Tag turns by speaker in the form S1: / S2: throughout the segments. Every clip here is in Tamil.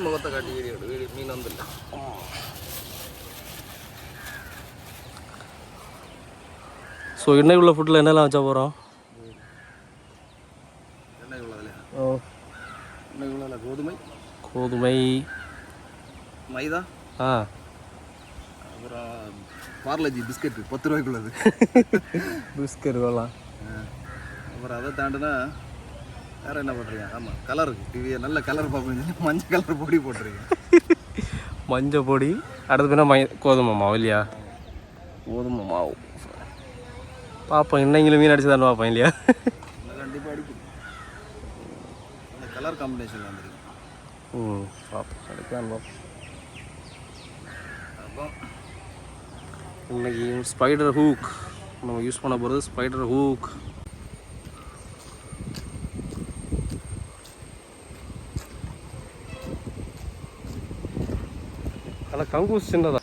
S1: മുഖത്തെ കാട്ടി വീഡിയോ മീനൊന്നുമില്ല. ஸோ எண்ணெய் உள்ள ஃபுட்டில் என்னெல்லாம் வச்சா போகிறோம்? எண்ணெய் உள்ளதில்லையா? ஓ, எண்ணெய் உள்ள கோதுமை, மைதா, அப்புறம் பார்லஜி பிஸ்கெட் 10 ரூபாய்க்குள்ளது பிஸ்கெட் வேலாம். அப்புறம் அதை தாண்டினா வேறு என்ன பண்ணுறீங்க? ஆமாம், கலருக்கு டிவியை நல்ல கலர் பார்ப்பீங்க. மஞ்சள் கலர் பொடி போட்டுருங்க. மஞ்சள் பொடி. அடுத்து பின்னா கோதுமை மாவு இல்லையா? கோதுமை மாவு பார்ப்போம். இன்னைங்களும் மீன் அடிச்சு தான் பார்ப்போம் இல்லையா? கண்டிப்பாக அடிக்கும். அந்த கலர் காம்பினேஷன் வந்துருக்கு. பார்ப்போம், அடிக்கான்னு பார்ப்போம். அப்போ இன்னைக்கு ஸ்பைடர் ஹூக் நம்ம யூஸ் பண்ண போகிறது. ஸ்பைடர் ஹூக் ஆனால் கங்கூஸ் சின்னதா.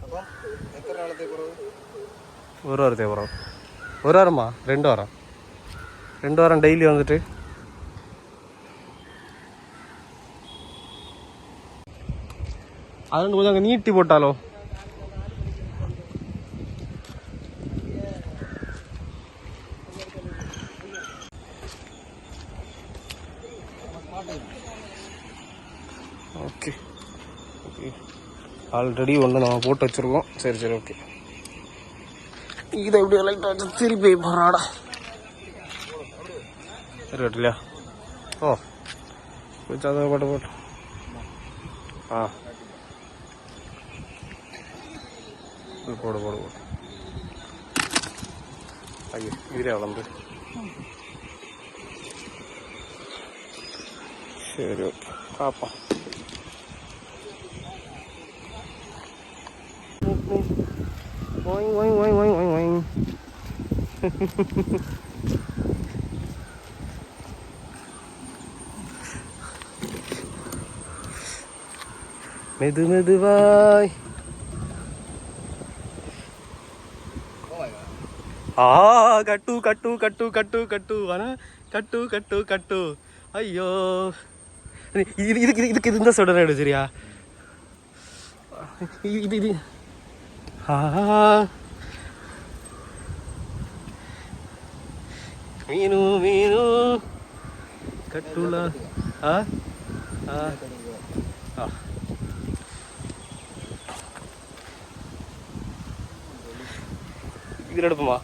S1: அப்போ எத்தனை நாளத்தை போகிறது? ஒரு வாரத்தை போகிறோம். ஒரு வாரமா? 2 வாரம். 2 வாரம் டெய்லி வந்துட்டு அது கொஞ்சம் அங்கே நீட்டி போட்டாலோ. ஓகே ஓகே, ஆல்ரெடி ஒன்று நம்ம போட்டு வச்சுருக்கோம். சரி சரி, ஓகே. இதை எப்படி லைட்டாக வச்சு திருப்பி போகிறாடா. சரி இல்லையா? ஓ, வச்சு அதை போட்டு போடு போடு போடு. ஐயோ, இதுலேயே வளர்ந்து. சரி, ஓகே, பார்ப்போம். ஓய் ஓய் ஓய் ஓய் ஓய் ஓய். மெது மெதுவாய். கட்டு கட்டு கட்டு கட்டு கட்டு கட்டு கட்டு கட்டு. ஐயோ, இதுக்கு இந்த சொல்ற சரியா? இது இது மீனு மீனு கட்டுலா. இதில் எடுப்போமா?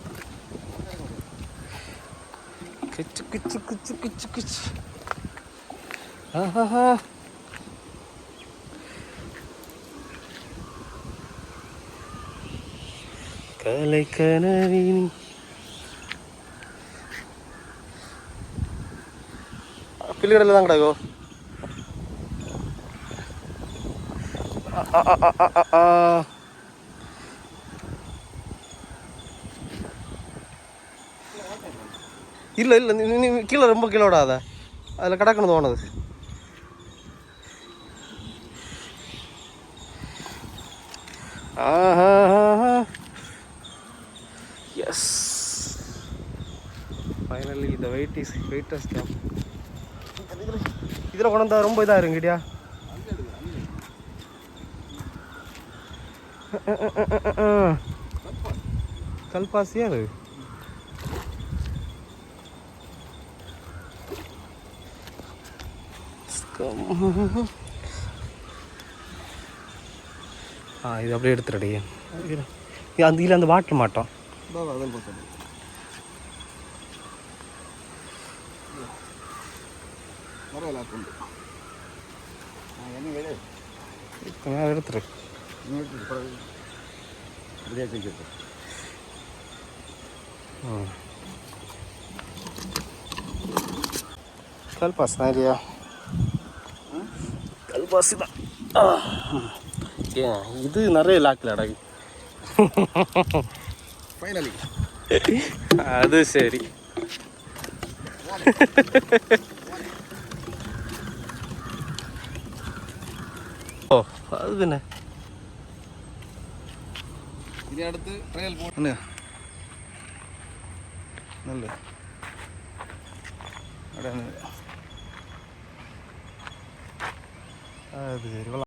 S1: கிச்சு கிச்சு கிச்சு கிச்சு கிச்சு. கலை கனவினி. பிள்ளைகடல தான் கிடக்கோ. இல்லை இல்லை, நீ கீழே ரொம்ப கீழே விடாத. அதில் கிடக்கணும் தோணுது. எஸ், ஃபைனலி இந்த வெயிட்டஸ் கேம். இதில் கொண்டு வந்தால் ரொம்ப இதாக இருங்கிட்டியா? கல்பாசியா அது? இது அப்படியே எடுத்துடி. அந்த இதில் அந்த வாட்டர் மாட்டோம். எடுத்துரு. கல்பாஸ் தான் இல்லையா? கல்பாசி தான். ஏன் இது நிறைய லாக்கில் அடகு. ஃபைனலி அது சரி. ஓ, அது என்ன? இதை அடுத்து ட்ரையல் போட்டு நல்ல
S2: அது சரி.